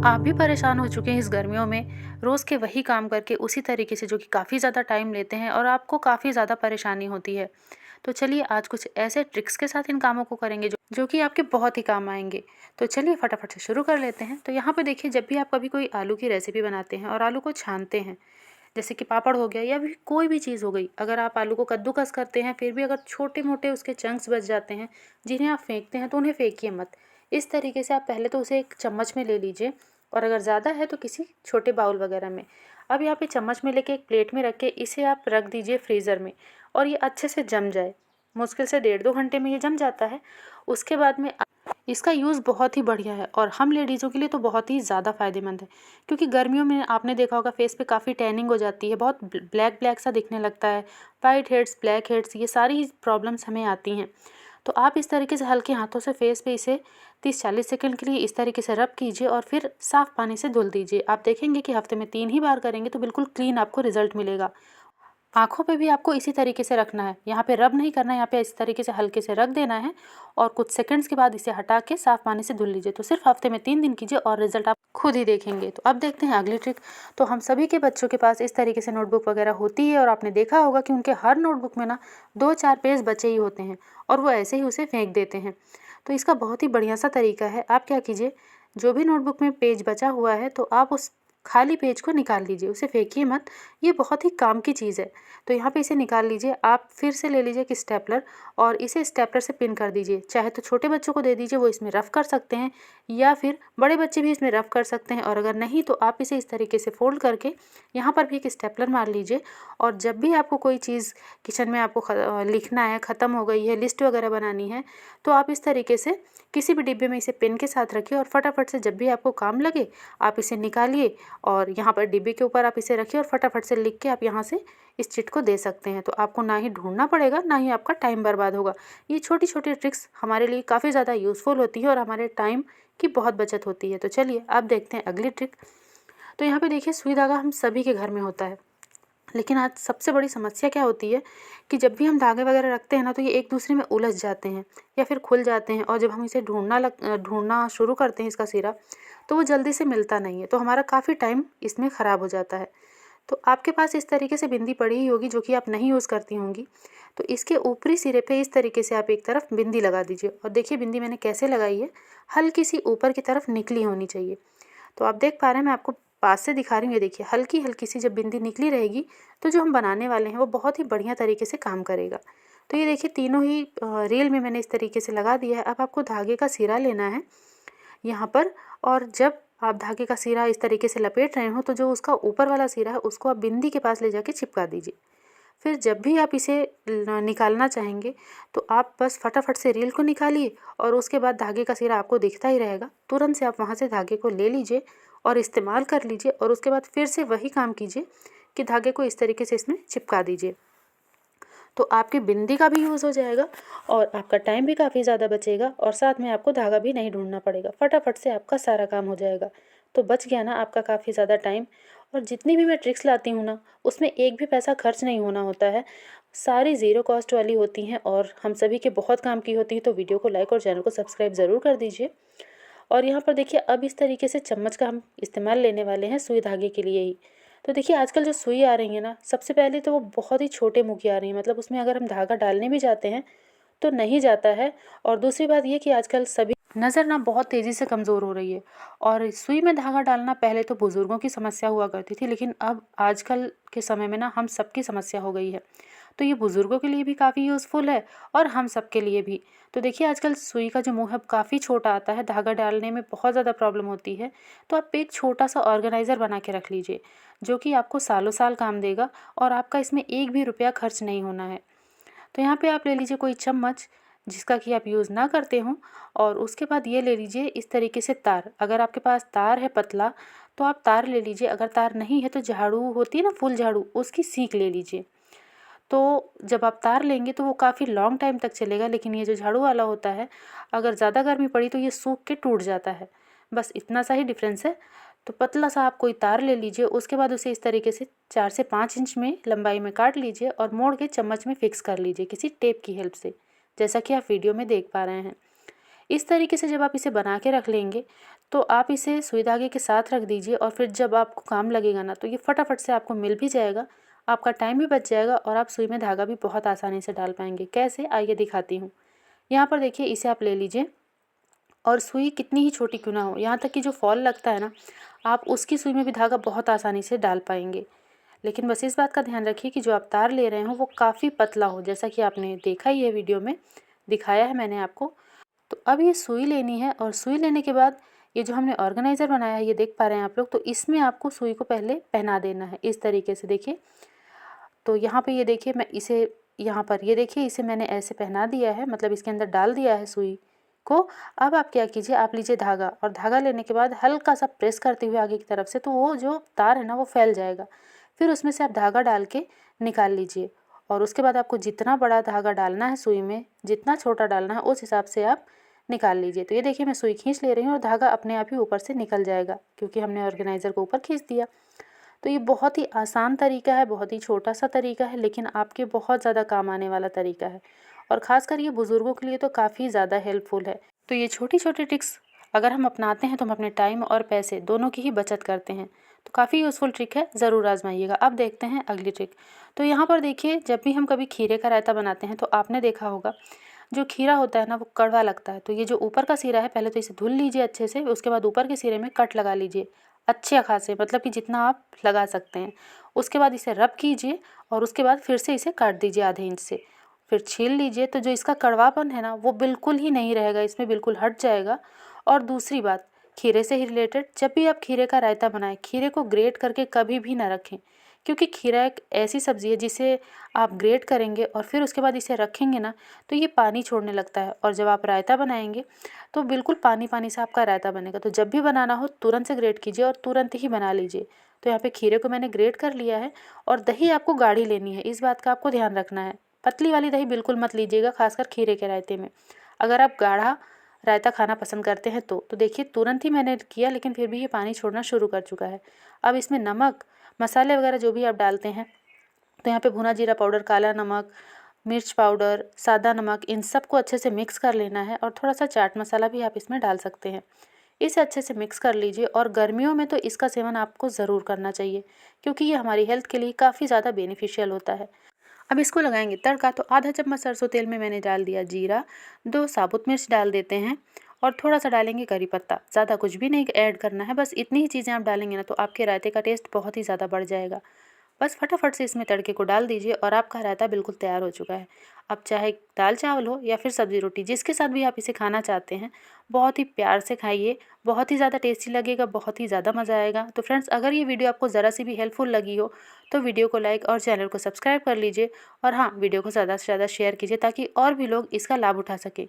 आप भी परेशान हो चुके हैं इस गर्मियों में रोज़ के वही काम करके उसी तरीके से जो कि काफ़ी ज़्यादा टाइम लेते हैं और आपको काफ़ी ज़्यादा परेशानी होती है। तो चलिए आज कुछ ऐसे ट्रिक्स के साथ इन कामों को करेंगे जो कि आपके बहुत ही काम आएँगे। तो चलिए फटाफट से शुरू कर लेते हैं। तो यहाँ पे देखिए, जब भी आप कभी कोई आलू की रेसिपी बनाते हैं और आलू को छानते हैं, जैसे कि पापड़ हो गया या भी कोई भी चीज़ हो गई, अगर आप आलू को कद्दूकस करते हैं फिर भी अगर छोटे-मोटे उसके चंक्स बच जाते हैं जिन्हें आप फेंकते हैं, तो उन्हें फेंकिए मत। इस तरीके से आप पहले तो उसे एक चम्मच में ले लीजिए और अगर ज़्यादा है तो किसी छोटे बाउल वगैरह में। अब यहाँ पे चम्मच में लेके एक प्लेट में रख के इसे आप रख दीजिए फ्रीज़र में और ये अच्छे से जम जाए। मुश्किल से 1.5 घंटे में ये जम जाता है। उसके बाद में इसका यूज़ बहुत ही बढ़िया है और हम लेडीज़ों के लिए तो बहुत ही ज़्यादा फ़ायदेमंद है, क्योंकि गर्मियों में आपने देखा होगा फेस पे काफ़ी टैनिंग हो जाती है, बहुत ब्लैक ब्लैक सा दिखने लगता है। वाइट हेड्स, ब्लैक हेड्स, ये सारी प्रॉब्लम्स हमें आती हैं। तो आप इस तरीके से हल्के हाथों से फेस पे इसे 30-40 सेकंड के लिए इस तरीके से रब कीजिए और फिर साफ़ पानी से धुल दीजिए। आप देखेंगे कि हफ्ते में 3 ही बार करेंगे तो बिल्कुल क्लीन आपको रिजल्ट मिलेगा। आँखों पे भी आपको इसी तरीके से रखना है, यहाँ पे रब नहीं करना है, यहाँ पे इस तरीके से हल्के से रख देना है और कुछ सेकंड्स के बाद इसे हटा के साफ़ पानी से धुल लीजिए। तो सिर्फ हफ्ते में 3 दिन कीजिए और रिजल्ट आप खुद ही देखेंगे। तो अब देखते हैं अगली ट्रिक। तो हम सभी के बच्चों के पास इस तरीके से नोटबुक वगैरह होती है और आपने देखा होगा कि उनके हर नोटबुक में ना 2-4 पेज बचे ही होते हैं और वो ऐसे ही उसे फेंक देते हैं। तो इसका बहुत ही बढ़िया सा तरीका है। आप क्या कीजिए, जो भी नोटबुक में पेज बचा हुआ है तो आप उस खाली पेज को निकाल लीजिए, उसे फेंकिए मत। ये बहुत ही काम की चीज़ है। तो यहाँ पे इसे निकाल लीजिए। आप फिर से ले लीजिए एक स्टेपलर और इसे स्टेपलर से पिन कर दीजिए। चाहे तो छोटे बच्चों को दे दीजिए, वो इसमें रफ़ कर सकते हैं, या फिर बड़े बच्चे भी इसमें रफ़ कर सकते हैं। और अगर नहीं तो आप इसे इस तरीके से फ़ोल्ड करके यहाँ पर भी एक स्टेपलर मार लीजिए। और जब भी आपको कोई चीज़ किचन में आपको लिखना है, ख़त्म हो गई है, लिस्ट वगैरह बनानी है, तो आप इस तरीके से किसी भी डिब्बे में इसे पेन के साथ रखिए और फटाफट से जब भी आपको काम लगे आप इसे निकालिए और यहाँ पर डिब्बे के ऊपर आप इसे रखिए और फटाफट से लिख के आप यहाँ से इस चिट को दे सकते हैं। तो आपको ना ही ढूंढना पड़ेगा, ना ही आपका टाइम बर्बाद होगा। ये छोटी छोटी ट्रिक्स हमारे लिए काफ़ी ज़्यादा यूज़फुल होती है और हमारे टाइम की बहुत बचत होती है। तो चलिए अब देखते हैं अगली ट्रिक। तो यहाँ पे देखिए, सुई धागा हम सभी के घर में होता है, लेकिन आज सबसे बड़ी समस्या क्या होती है कि जब भी हम धागे वगैरह रखते हैं ना, तो ये एक दूसरे में उलझ जाते हैं या फिर खुल जाते हैं और जब हम इसे ढूंढना शुरू करते हैं इसका सिरा, तो वो जल्दी से मिलता नहीं है। तो हमारा काफ़ी टाइम इसमें ख़राब हो जाता है। तो आपके पास इस तरीके से बिंदी पड़ी ही होगी जो कि आप नहीं यूज़ करती होंगी। तो इसके ऊपरी सिरे पे इस तरीके से आप एक तरफ बिंदी लगा दीजिए और देखिए बिंदी मैंने कैसे लगाई है, हल्की सी ऊपर की तरफ निकली होनी चाहिए। तो आप देख पा रहे हैं, मैं आपको पास से दिखा रही हूँ। ये देखिए हल्की हल्की सी जब बिंदी निकली रहेगी तो जो हम बनाने वाले हैं वो बहुत ही बढ़िया तरीके से काम करेगा। तो ये देखिए तीनों ही रील में मैंने इस तरीके से लगा दिया है। अब आपको धागे का सिरा लेना है यहाँ पर, और जब आप धागे का सिरा इस तरीके से लपेट रहे हो तो जो उसका ऊपर वाला सिरा है उसको आप बिंदी के पास ले जाके चिपका दीजिए। फिर जब भी आप इसे निकालना चाहेंगे तो आप बस फटाफट से रील को निकालिए और उसके बाद धागे का सिरा आपको दिखता ही रहेगा। तुरंत से आप वहाँ से धागे को ले लीजिए और इस्तेमाल कर लीजिए और उसके बाद फिर से वही काम कीजिए कि धागे को इस तरीके से इसमें चिपका दीजिए। तो आपकी बिंदी का भी यूज़ हो जाएगा और आपका टाइम भी काफ़ी ज़्यादा बचेगा और साथ में आपको धागा भी नहीं ढूंढना पड़ेगा। फटाफट से आपका सारा काम हो जाएगा। तो बच गया ना आपका काफ़ी ज़्यादा टाइम। और जितनी भी मैं ट्रिक्स लाती हूँ ना, उसमें एक भी पैसा खर्च नहीं होना होता है। सारी ज़ीरो कॉस्ट वाली होती हैं और हम सभी के बहुत काम की होती है। तो वीडियो को लाइक और चैनल को सब्सक्राइब ज़रूर कर दीजिए। और यहाँ पर देखिए, अब इस तरीके से चम्मच का हम इस्तेमाल लेने वाले हैं सुई धागे के लिए ही। तो देखिए आजकल जो सुई आ रही है ना, सबसे पहले तो वो बहुत ही छोटे मुँह की आ रही है, मतलब उसमें अगर हम धागा डालने भी जाते हैं तो नहीं जाता है। और दूसरी बात ये कि आजकल सभी नज़र ना बहुत तेज़ी से कमज़ोर हो रही है। और सुई में धागा डालना पहले तो बुज़ुर्गों की समस्या हुआ करती थी, लेकिन अब आजकल के समय में ना हम सबकी समस्या हो गई है। तो ये बुज़ुर्गों के लिए भी काफ़ी यूज़फुल है और हम सब के लिए भी। तो देखिए आजकल सुई का जो मुँह है काफ़ी छोटा आता है, धागा डालने में बहुत ज़्यादा प्रॉब्लम होती है। तो आप एक छोटा सा ऑर्गेनाइज़र बना के रख लीजिए जो कि आपको सालों साल काम देगा और आपका इसमें एक भी रुपया खर्च नहीं होना है। तो यहाँ पे आप ले लीजिए कोई चम्मच जिसका कि आप यूज़ ना करते हों, और उसके बाद ये ले लीजिए इस तरीके से तार। अगर आपके पास तार है पतला तो आप तार ले लीजिए, अगर तार नहीं है तो झाड़ू होती है ना, फुल झाड़ू, उसकी सीख ले लीजिए। तो जब आप तार लेंगे तो वो काफ़ी लॉन्ग टाइम तक चलेगा, लेकिन ये जो झाड़ू वाला होता है, अगर ज़्यादा गर्मी पड़ी तो ये सूख के टूट जाता है। बस इतना सा ही डिफरेंस है। तो पतला सा आप कोई तार ले लीजिए, उसके बाद उसे इस तरीके से 4 से 5 इंच में लंबाई में काट लीजिए और मोड़ के चम्मच में फिक्स कर लीजिए किसी टेप की हेल्प से, जैसा कि आप वीडियो में देख पा रहे हैं। इस तरीके से जब आप इसे बना के रख लेंगे तो आप इसे सुई धागे के साथ रख दीजिए और फिर जब आपको काम लगेगा ना तो ये फटाफट से आपको मिल भी जाएगा, आपका टाइम भी बच जाएगा और आप सुई में धागा भी बहुत आसानी से डाल पाएंगे। कैसे, आइए दिखाती हूँ। यहाँ पर देखिए, इसे आप ले लीजिए और सुई कितनी ही छोटी क्यों ना हो, यहाँ तक कि जो फॉल लगता है ना, आप उसकी सुई में भी धागा बहुत आसानी से डाल पाएंगे। लेकिन बस इस बात का ध्यान रखिए कि जो आप तार ले रहे हो वो काफ़ी पतला हो, जैसा कि आपने देखा ही है, वीडियो में दिखाया है मैंने आपको। तो अब ये सुई लेनी है और सुई लेने के बाद ये जो हमने ऑर्गेनाइज़र बनाया है, ये देख पा रहे हैं आप लोग, तो इसमें आपको सुई को पहले पहना देना है इस तरीके से। देखिए, तो यहाँ पे ये देखिए, मैं इसे यहाँ पर ये देखिए, इसे मैंने ऐसे पहना दिया है, मतलब इसके अंदर डाल दिया है सुई को। अब आप क्या कीजिए, आप लीजिए धागा और धागा लेने के बाद हल्का सा प्रेस करते हुए आगे की तरफ से, तो वो जो तार है ना वो फैल जाएगा। फिर उसमें से आप धागा डाल के निकाल लीजिए और उसके बाद आपको जितना बड़ा धागा डालना है सुई में, जितना छोटा डालना है उस हिसाब से आप निकाल लीजिए। तो ये देखिए, मैं सुई खींच ले रही हूँ और धागा अपने आप ही ऊपर से निकल जाएगा क्योंकि हमने ऑर्गेनाइज़र को ऊपर खींच दिया। तो ये बहुत ही आसान तरीका है, बहुत ही छोटा सा तरीका है, लेकिन आपके बहुत ज़्यादा काम आने वाला तरीका है और ख़ासकर ये बुज़ुर्गों के लिए तो काफ़ी ज़्यादा हेल्पफुल है। तो ये छोटी छोटी ट्रिक्स अगर हम अपनाते हैं तो हम अपने टाइम और पैसे दोनों की ही बचत करते हैं। तो काफ़ी यूज़फुल ट्रिक है, ज़रूर आजमाइएगा। अब देखते हैं अगली ट्रिक। तो यहाँ पर देखिए, जब भी हम कभी खीरे का रायता बनाते हैं तो आपने देखा होगा जो खीरा होता है ना वो कड़वा लगता है। तो ये जो ऊपर का सिरा है, पहले तो इसे धुल लीजिए अच्छे से, उसके बाद ऊपर के सिरे में कट लगा लीजिए अच्छे खासे, मतलब कि जितना आप लगा सकते हैं। उसके बाद इसे रब कीजिए और उसके बाद फिर से इसे काट दीजिए आधे इंच से, फिर छील लीजिए। तो जो इसका कड़वापन है ना वो बिल्कुल ही नहीं रहेगा, इसमें बिल्कुल हट जाएगा। और दूसरी बात, खीरे से ही रिलेटेड, जब भी आप खीरे का रायता बनाएं, खीरे को ग्रेट करके कभी भी ना रखें, क्योंकि खीरा एक ऐसी सब्ज़ी है जिसे आप ग्रेट करेंगे और फिर उसके बाद इसे रखेंगे ना तो ये पानी छोड़ने लगता है और जब आप रायता बनाएंगे तो बिल्कुल पानी पानी सा आपका रायता बनेगा। तो जब भी बनाना हो तुरंत से ग्रेट कीजिए और तुरंत ही बना लीजिए। तो यहाँ पे खीरे को मैंने ग्रेट कर लिया है और दही आपको गाढ़ी लेनी है, इस बात का आपको ध्यान रखना है। पतली वाली दही बिल्कुल मत लीजिएगा, खासकर खीरे के रायते में। अगर आप गाढ़ा रायता खाना पसंद करते हैं तो देखिए, तुरंत ही मैंने किया लेकिन फिर भी ये पानी छोड़ना शुरू कर चुका है। अब इसमें नमक, मसाले वगैरह जो भी आप डालते हैं, तो यहाँ पे भुना जीरा पाउडर, काला नमक, मिर्च पाउडर, सादा नमक, इन सबको अच्छे से मिक्स कर लेना है और थोड़ा सा चाट मसाला भी आप इसमें डाल सकते हैं। इसे अच्छे से मिक्स कर लीजिए और गर्मियों में तो इसका सेवन आपको ज़रूर करना चाहिए क्योंकि ये हमारी हेल्थ के लिए काफ़ी ज़्यादा बेनिफिशियल होता है। अब इसको लगाएंगे तड़का। तो आधा चम्मच सरसों तेल में मैंने डाल दिया जीरा, 2 साबुत मिर्च डाल देते हैं और थोड़ा सा डालेंगे करी पत्ता। ज़्यादा कुछ भी नहीं ऐड करना है, बस इतनी ही चीज़ें आप डालेंगे ना तो आपके रायते का टेस्ट बहुत ही ज़्यादा बढ़ जाएगा। बस फटाफट से इसमें तड़के को डाल दीजिए और आपका रायता बिल्कुल तैयार हो चुका है। अब चाहे दाल चावल हो या फिर सब्ज़ी रोटी, जिसके साथ भी आप इसे खाना चाहते हैं, बहुत ही प्यार से खाइए, बहुत ही ज़्यादा टेस्टी लगेगा, बहुत ही ज़्यादा मज़ा आएगा। तो फ्रेंड्स, अगर ये वीडियो आपको ज़रा सी भी हेल्पफुल लगी हो तो वीडियो को लाइक और चैनल को सब्सक्राइब कर लीजिए और हाँ, वीडियो को ज़्यादा से ज़्यादा शेयर कीजिए ताकि और भी लोग इसका लाभ उठा सकें।